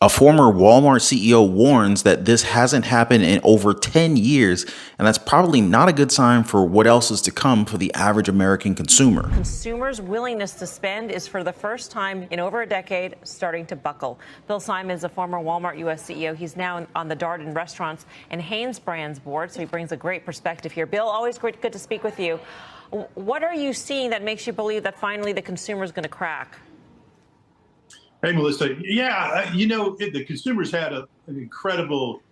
A former Walmart CEO warns that this hasn't happened in over 10 years, and that's probably not a good sign for what else is to come for the average American consumer. Consumers' willingness to spend is for the first time in over a decade starting to buckle. Bill Simon is a former Walmart U.S. CEO. He's now on the Darden Restaurants and Hanes Brands board, so he brings a great perspective here. Bill, always good to speak with you. What are you seeing that makes you believe that finally the consumer is going to crack? Hey, Melissa. Yeah, the consumers had an incredible,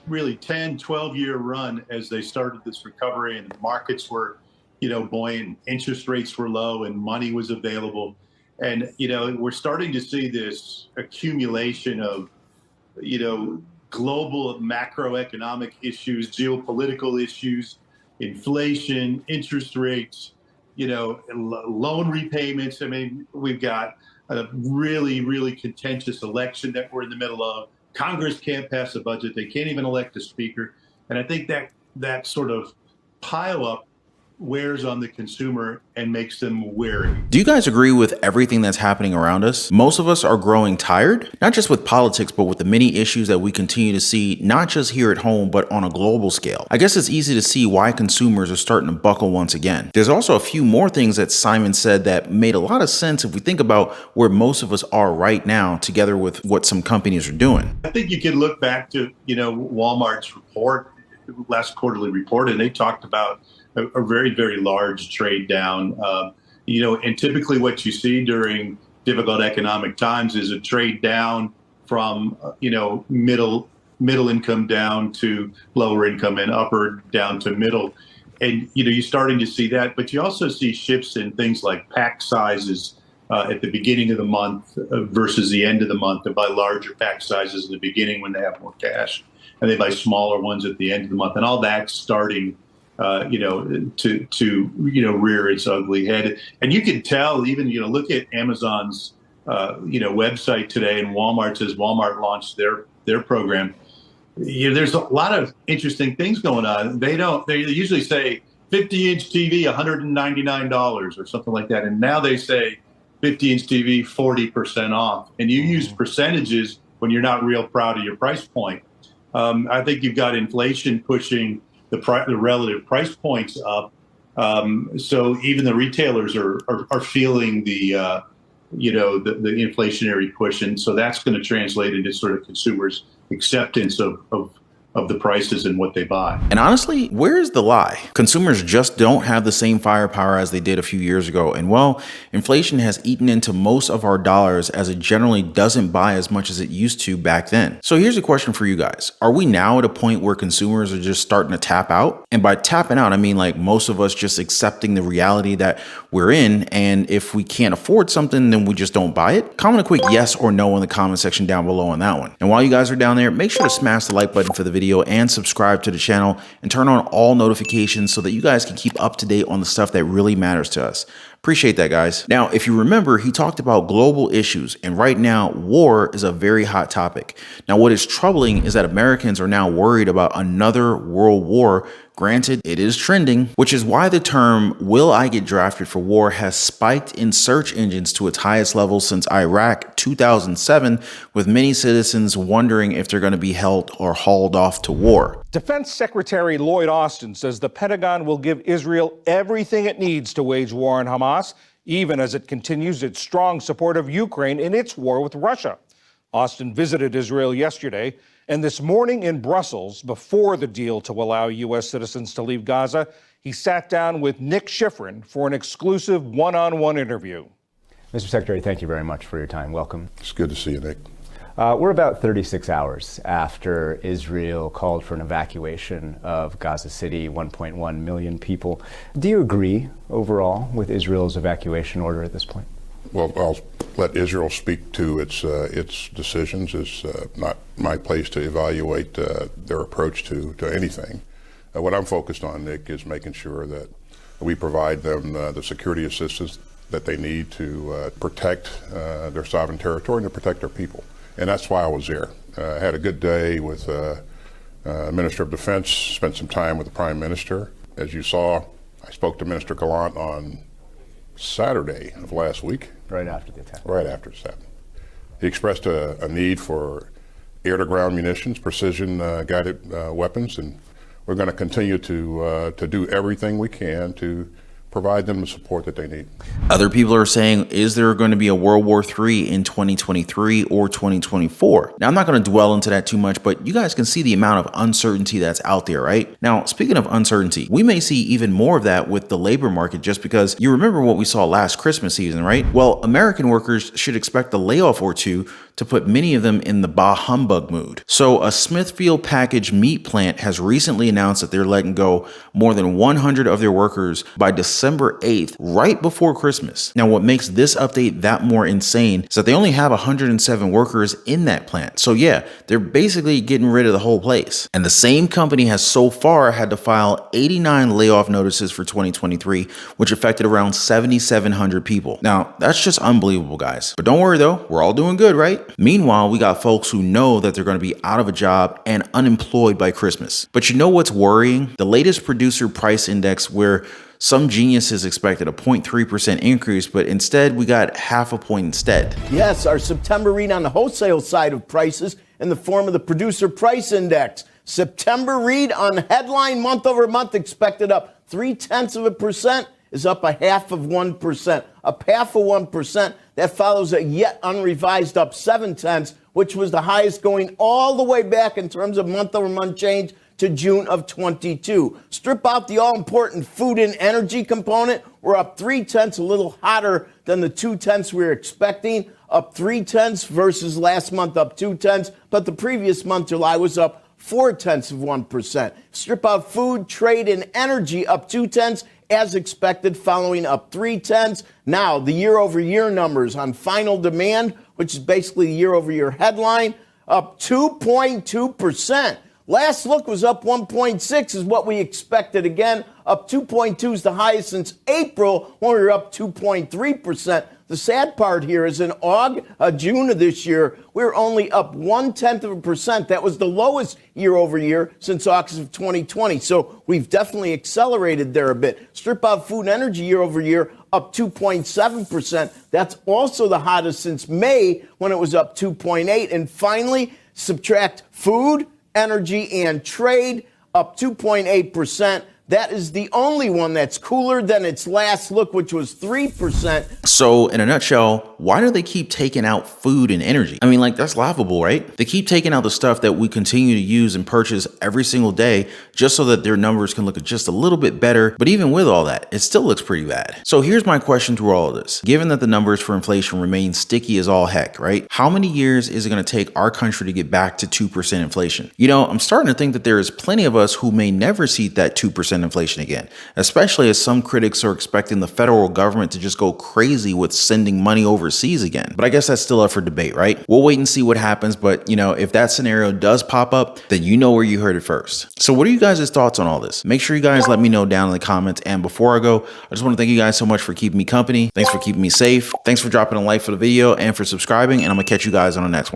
really 10, 12-year run as they started this recovery, and markets were, buoyant, interest rates were low, and money was available. And, we're starting to see this accumulation of, global macroeconomic issues, geopolitical issues, inflation, interest rates, loan repayments. I mean, we've got a really, really contentious election that we're in the middle of. Congress can't pass a budget. They can't even elect a speaker. And I think that sort of pileup wears on the consumer and makes them wary. Do you guys agree with everything that's happening around us? Most of us are growing tired, not just with politics, but with the many issues that we continue to see, not just here at home, but on a global scale. I guess it's easy to see why consumers are starting to buckle once again. There's also a few more things that Simon said that made a lot of sense if we think about where most of us are right now, together with what some companies are doing. I think you can look back to, Walmart's report, last quarterly report, and they talked about a very, very large trade down, and typically what you see during difficult economic times is a trade down from, middle income down to lower income and upper down to middle. And, you're starting to see that, but you also see shifts in things like pack sizes at the beginning of the month versus the end of the month. They buy larger pack sizes in the beginning when they have more cash, and they buy smaller ones at the end of the month. And all that's starting to rear its ugly head. And you can tell, even, look at Amazon's, website today, and Walmart says Walmart launched their program. There's a lot of interesting things going on. They usually say 50-inch TV, $199 or something like that. And now they say 50-inch TV, 40% off. And you use percentages when you're not real proud of your price point. I think you've got inflation pushing the relative price points up, so even the retailers are feeling the inflationary push, and so that's going to translate into sort of consumers' acceptance of the prices and what they buy. And honestly, where's the lie? Consumers just don't have the same firepower as they did a few years ago. And well, inflation has eaten into most of our dollars, as it generally doesn't buy as much as it used to back then. So here's a question for you guys. Are we now at a point where consumers are just starting to tap out? And by tapping out, I mean like most of us just accepting the reality that we're in. And if we can't afford something, then we just don't buy it. Comment a quick yes or no in the comment section down below on that one. And while you guys are down there, make sure to smash the like button for the video and subscribe to the channel and turn on all notifications so that you guys can keep up to date on the stuff that really matters to us. Appreciate that, guys. Now, if you remember, he talked about global issues, and right now, war is a very hot topic. Now, what is troubling is that Americans are now worried about another world war. Granted, it is trending, which is why the term "will I get drafted for war" has spiked in search engines to its highest level since Iraq 2007, with many citizens wondering if they're going to be held or hauled off to war. Defense Secretary Lloyd Austin says the Pentagon will give Israel everything it needs to wage war on Hamas, even as it continues its strong support of Ukraine in its war with Russia. Austin visited Israel yesterday, and this morning in Brussels, before the deal to allow U.S. citizens to leave Gaza, he sat down with Nick Schifrin for an exclusive one-on-one interview. Mr. Secretary, thank you very much for your time. Welcome. It's good to see you, Nick. We're about 36 hours after Israel called for an evacuation of Gaza City, 1.1 million people. Do you agree overall with Israel's evacuation order at this point? Well, I'll let Israel speak to its decisions. It's not my place to evaluate their approach to anything. What I'm focused on, Nick, is making sure that we provide them the security assistance that they need to protect their sovereign territory and to protect their people. And that's why I was there. I had a good day with Minister of Defense, spent some time with the Prime Minister. As you saw, I spoke to Minister Gallant on Saturday of last week. Right after the attack. Right after it happened. He expressed a need for air-to-ground munitions, precision-guided weapons, and we're going to continue to do everything we can to provide them the support that they need. Other people are saying, is there going to be a World War III in 2023 or 2024? Now, I'm not going to dwell into that too much, but you guys can see the amount of uncertainty that's out there, right? Now, speaking of uncertainty, we may see even more of that with the labor market, just because you remember what we saw last Christmas season, right? Well, American workers should expect a layoff or two to put many of them in the bah humbug mood. So a Smithfield packaged meat plant has recently announced that they're letting go more than 100 of their workers by December 8th, right before Christmas. Now, what makes this update that more insane is that they only have 107 workers in that plant. So yeah, they're basically getting rid of the whole place. And the same company has so far had to file 89 layoff notices for 2023, which affected around 7,700 people. Now, that's just unbelievable, guys. But don't worry though, we're all doing good, right? Meanwhile, we got folks who know that they're going to be out of a job and unemployed by Christmas. But you know what's worrying? The latest producer price index, where some geniuses expected a 0.3% increase, but instead we got half a point instead. Yes, our September read on the wholesale side of prices in the form of the producer price index. September read on headline month over month expected up 0.3% is up 0.5%. Up 0.5%. That follows a yet unrevised up 0.7, which was the highest going all the way back in terms of month over month change to June of 22. Strip out the all-important food and energy component, we're up 0.3, a little hotter than the 0.2 we were expecting. Up 0.3 versus last month, up 0.2, but the previous month, July, was up 0.4%. Strip out food, trade, and energy, up 0.2 as expected, following up 0.3. Now, the year-over-year numbers on final demand, which is basically the year-over-year headline, up 2.2%. Last look was up 1.6 is what we expected. Again, up 2.2 is the highest since April when we were up 2.3%. The sad part here is in June of this year, we were only up 0.1%. That was the lowest year over year since August of 2020. So we've definitely accelerated there a bit. Strip out food and energy year over year, up 2.7%. That's also the hottest since May when it was up 2.8. And finally, subtract food, energy, and trade, up 2.8%. That is the only one that's cooler than its last look, which was 3%. So in a nutshell, why do they keep taking out food and energy? I mean, like, that's laughable, right? They keep taking out the stuff that we continue to use and purchase every single day just so that their numbers can look just a little bit better. But even with all that, it still looks pretty bad. So here's my question through all of this. Given that the numbers for inflation remain sticky as all heck, right? How many years is it going to take our country to get back to 2% inflation? You know, I'm starting to think that there is plenty of us who may never see that 2% inflation again, especially as some critics are expecting the federal government to just go crazy with sending money overseas again. But I guess that's still up for debate, right? We'll wait and see what happens. But, you know, if that scenario does pop up, then you know where you heard it first. So what are you guys' thoughts on all this? Make sure you guys let me know down in the comments. And before I go, I just want to thank you guys so much for keeping me company. Thanks for keeping me safe. Thanks for dropping a like for the video and for subscribing. And I'm going to catch you guys on the next one.